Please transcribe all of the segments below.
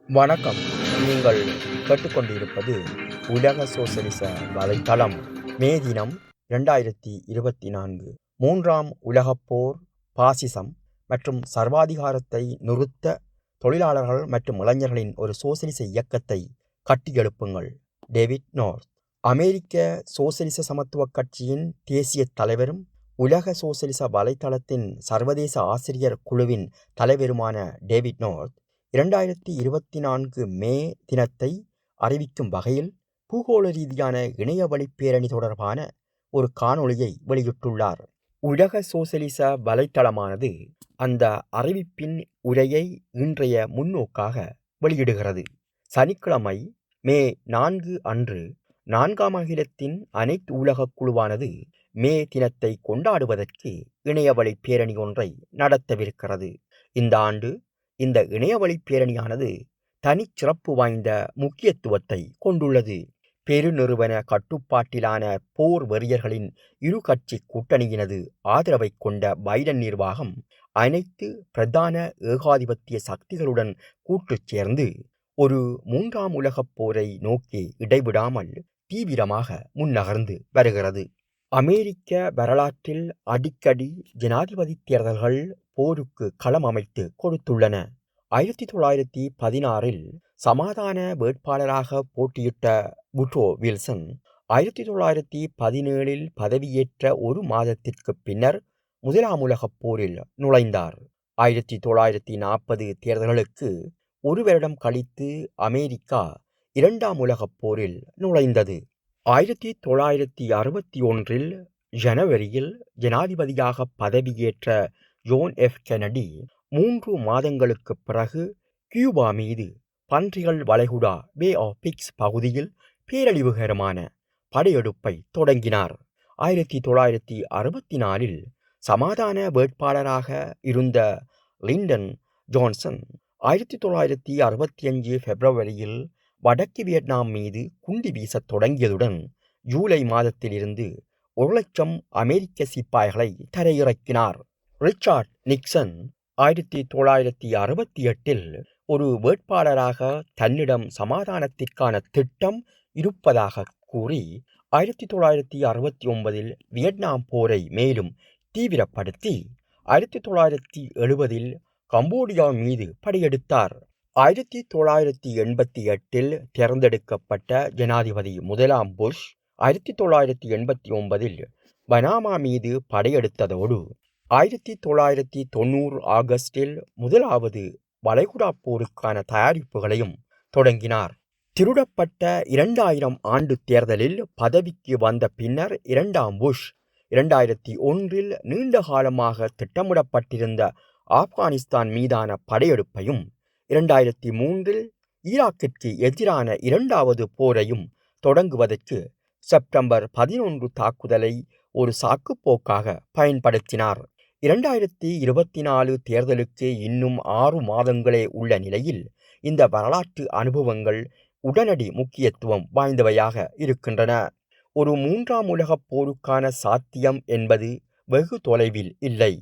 வணக்கம். நீங்கள் கேட்டுக்கொண்டிருப்பது உலக சோசலிச வலைத்தளம். மே தினம் 2024. மூன்றாம் உலகப் போர், பாசிசம் மற்றும் சர்வாதிகாரத்தை நிறுத்த தொழிலாளர்கள் மற்றும் இளைஞர்களின் ஒரு சோசலிச இயக்கத்தை கட்டியெழுப்புங்கள். David north. அமெரிக்க சோசலிச சமத்துவக் கட்சியின் தேசிய தலைவரும் உலக சோசலிச வலைத்தளத்தின் சர்வதேச ஆசிரியர் குழுவின் தலைவருமான டேவிட் நார்த் 2024 மே தினத்தை அறிவிக்கும் வகையில் பூகோள ரீதியான இணையவழி பேரணி தொடர்பான ஒரு காணொளியை வெளியிட்டுள்ளார். உலக சோசலிச வலைத்தளமானது அந்த அறிவிப்பின் உரையை இன்றைய முன்னோக்காக வெளியிடுகிறது. சனிக்கிழமை மே 4 அன்று 4ஆம் அகிலத்தின் அனைத்து உலகக் குழுவானது மே தினத்தை கொண்டாடுவதற்கு இணையவழி பேரணி ஒன்றை நடத்தவிருக்கிறது. இந்த ஆண்டு இந்த இணையவழி பேரணியானது தனிச்சிறப்பு வாய்ந்த முக்கியத்துவத்தை கொண்டுள்ளது. பெருநிறுவன கட்டுப்பாட்டிலான போர் வெறியர்களின் இரு கட்சி கூட்டணியினது ஆதரவை கொண்ட பைடன் நிர்வாகம் அனைத்து பிரதான ஏகாதிபத்திய சக்திகளுடன் கூட்டு சேர்ந்து ஒரு மூன்றாம் உலகப் போரை நோக்கி இடைவிடாமல் தீவிரமாக முன்னகர்ந்து வருகிறது. அமெரிக்க வரலாற்றில் அடிக்கடி ஜனாதிபதி தேர்தல்கள் போருக்கு களம் அமைத்து கொடுத்துள்ளன. 1916 சமாதான வேட்பாளராக போட்டியிட்ட வுட்ரோ வில்சன் 1917 பதவியேற்ற ஒரு மாதத்திற்கு பின்னர் முதலாம் உலகப் போரில் நுழைந்தார். 1940 தேர்தல்களுக்கு ஒரு வருடம் கழித்து அமெரிக்கா இரண்டாம் உலகப் போரில் நுழைந்தது. 1961 ஜனவரியில் ஜனாதிபதியாக பதவியேற்ற ஜோன் எஃப் கென்னடி 3 மாதங்களுக்குப் பிறகு கியூபா மீது பன்றிகள் வளைகுடா பே ஆஃப் பிக்ஸ் பகுதியில் பேரழிவுகரமான படையெடுப்பை தொடங்கினார். 1964 சமாதான வேட்பாளராக இருந்த லிண்டன் ஜான்சன் 1965 பிப்ரவரியில் வடக்கு வியட்நாம் மீது குண்டு வீசத் தொடங்கியதுடன் ஜூலை மாதத்திலிருந்து 1,00,000 அமெரிக்க சிப்பாய்களை தரையிறக்கினார். ரிச்சர்ட் நிக்சன் 1968 ஒரு வேட்பாளராக தன்னிடம் சமாதானத்திற்கான திட்டம் இருப்பதாக கூறி 1969 வியட்நாம் போரை மேலும் தீவிரப்படுத்தி 1970 கம்போடியா மீது படையெடுத்தார். 1988 தேர்ந்தெடுக்கப்பட்ட ஜனாதிபதி முதலாம் புஷ் 1989 பனாமா மீது படையெடுத்ததோடு 1990 ஆகஸ்டில் முதலாவது வளைகுடா போருக்கான தயாரிப்புகளையும் தொடங்கினார். திருடப்பட்ட 2000 ஆண்டு தேர்தலில் பதவிக்கு வந்த பின்னர் இரண்டாம் புஷ் 2001 நீண்ட காலமாக திட்டமிடப்பட்டிருந்த ஆப்கானிஸ்தான் மீதான படையெடுப்பையும் 2003 ஈராக்கிற்கு எதிரான இரண்டாவது போரையும் தொடங்குவதற்கு செப்டம்பர் 11 தாக்குதலை ஒரு சாக்குப்போக்காக பயன்படுத்தினார். 2024 தேர்தலுக்கு இன்னும் 6 மாதங்களே உள்ள நிலையில் இந்த வரலாற்று அனுபவங்கள் உடனடி முக்கியத்துவம் வாய்ந்தவையாக இருக்கின்றன. ஒரு மூன்றாம் உலகப் போருக்கான சாத்தியம் என்பது வெகு தொலைவில் இல்லை.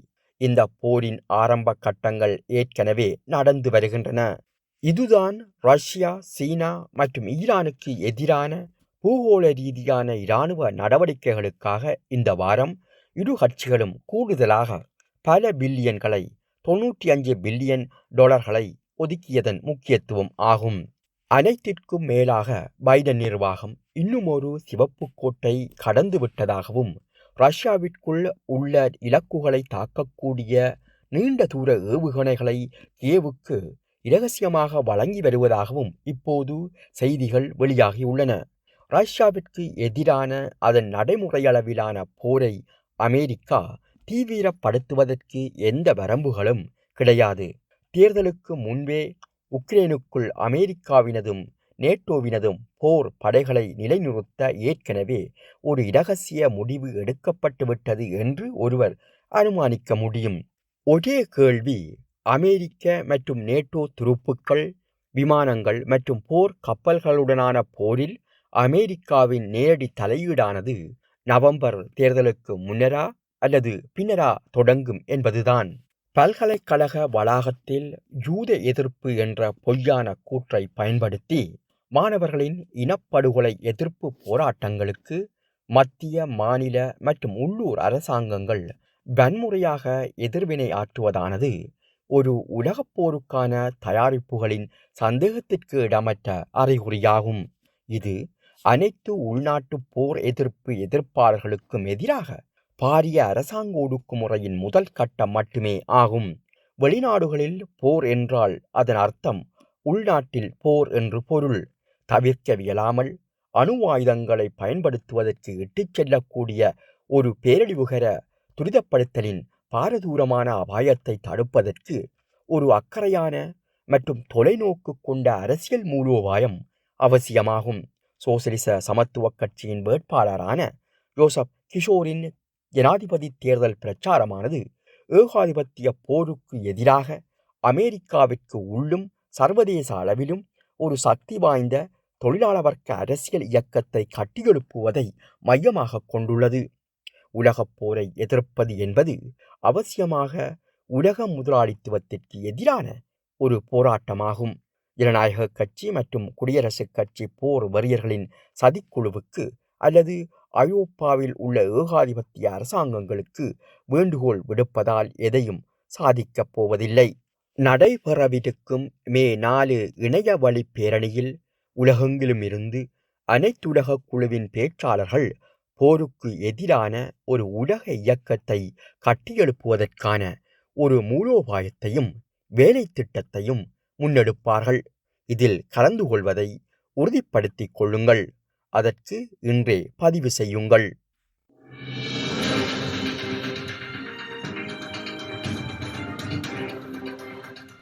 இந்த போரின் ஆரம்ப கட்டங்கள் ஏற்கனவே நடந்து வருகின்றன. இதுதான் ரஷ்யா, சீனா மற்றும் ஈரானுக்கு எதிரான பூகோள ரீதியான இராணுவ நடவடிக்கைகளுக்காக இந்த வாரம் இரு கட்சிகளும் கூடுதலாக பல பில்லியன்களை $95 பில்லியன் ஒதுக்கியதன் முக்கியத்துவம் ஆகும். அனைத்திற்கும் மேலாக பைடன் நிர்வாகம் இன்னும் ஒரு சிவப்பு கோட்டை கடந்துவிட்டதாகவும் ரஷ்யாவிற்குள் உள்ள இலக்குகளை தாக்கக்கூடிய நீண்ட தூர ஏவுகணைகளை கியேவுக்கு இரகசியமாக வழங்கி வருவதாகவும் இப்போது செய்திகள் வெளியாகியுள்ளன. ரஷ்யாவிற்கு எதிரான அதன் நடைமுறையளவிலான போரை அமெரிக்கா தீவிரப்படுத்துவதற்கு எந்த வரம்புகளும் கிடையாது. தேர்தலுக்கு முன்பே உக்ரைனுக்குள் அமெரிக்காவினதும் நேட்டோவினதும் போர் படைகளை நிலைநிறுத்த ஏற்கனவே ஒரு இரகசிய முடிவு எடுக்கப்பட்டுவிட்டது என்று ஒருவர் அனுமானிக்க முடியும். ஒரே கேள்வி, அமெரிக்க மற்றும் நேட்டோ துருப்புக்கள், விமானங்கள் மற்றும் போர் கப்பல்களுடனான போரில் அமெரிக்காவின் நேரடி தலையீடானது நவம்பர் தேர்தலுக்கு முன்னரா அல்லது பின்னரா தொடங்கும் என்பதுதான். பல்கலைக்கழக வளாகத்தில் யூத எதிர்ப்பு என்ற பொய்யான கூற்றை பயன்படுத்தி மாணவர்களின் இனப்படுகொலை எதிர்ப்பு போராட்டங்களுக்கு மத்திய, மாநில மற்றும் உள்ளூர் அரசாங்கங்கள் வன்முறையாக எதிர்வினை ஆற்றுவதானது ஒரு உலகப் போருக்கான தயாரிப்புகளின் சந்தேகத்திற்கு இடமற்ற அறிகுறியாகும். இது அனைத்து உள்நாட்டு போர் எதிர்ப்பு எதிர்ப்பாளர்களுக்கும் எதிராக பாரிய அரசாங்க ஒடுக்குமுறையின் முதல் கட்டம் மட்டுமே ஆகும். வெளிநாடுகளில் போர் என்றால் அதன் அர்த்தம் உள்நாட்டில் போர் என்று பொருள். தவிர்க்கவியலாமல் அணு ஆயுதங்களை பயன்படுத்துவதற்கு இட்டுச் செல்லக்கூடிய ஒரு பேரழிவுகர துரிதப்படுத்தலின் பாரதூரமான அபாயத்தை தடுப்பதற்கு ஒரு அக்கறையான மற்றும் தொலைநோக்கு கொண்ட அரசியல் மூலோபாயம் அவசியமாகும். சோசலிச சமத்துவ கட்சியின் வேட்பாளரான ஜோசப் கிஷோரின் ஜனாதிபதி தேர்தல் பிரச்சாரமானது ஏகாதிபத்திய போருக்கு எதிராக அமெரிக்காவிற்கு உள்ளும் சர்வதேச அளவிலும் ஒரு சக்தி வாய்ந்த தொழிலாள வர்க்க அரசியல் இயக்கத்தை கட்டியெழுப்புவதை மையமாக கொண்டுள்ளது. உலகப் போரை எதிர்ப்பது என்பது அவசியமாக உலக முதலாளித்துவத்திற்கு எதிரான ஒரு போராட்டமாகும். ஜனநாயக கட்சி மற்றும் குடியரசுக் கட்சி போர் வெறியர்களின் சதிக்குழுவுக்கு அல்லது ஐரோப்பாவில் உள்ள ஏகாதிபத்திய அரசாங்கங்களுக்கு வேண்டுகோள் விடுப்பதால் எதையும் சாதிக்கப் போவதில்லை. நடைபெறவிருக்கும் மே 4 இணைய வழி பேரணியில் உலகெங்கிலும் இருந்து அனைத்துலக குழுவின் பேச்சாளர்கள் போருக்கு எதிரான ஒரு உலக இயக்கத்தை கட்டியெழுப்புவதற்கான ஒரு மூலோபாயத்தையும் வேலை திட்டத்தையும் முன்னெடுப்பார்கள். இதில் கலந்து கொள்வதை உறுதிப்படுத்திக் கொள்ளுங்கள். அதற்கு இன்றே பதிவு செய்யுங்கள்.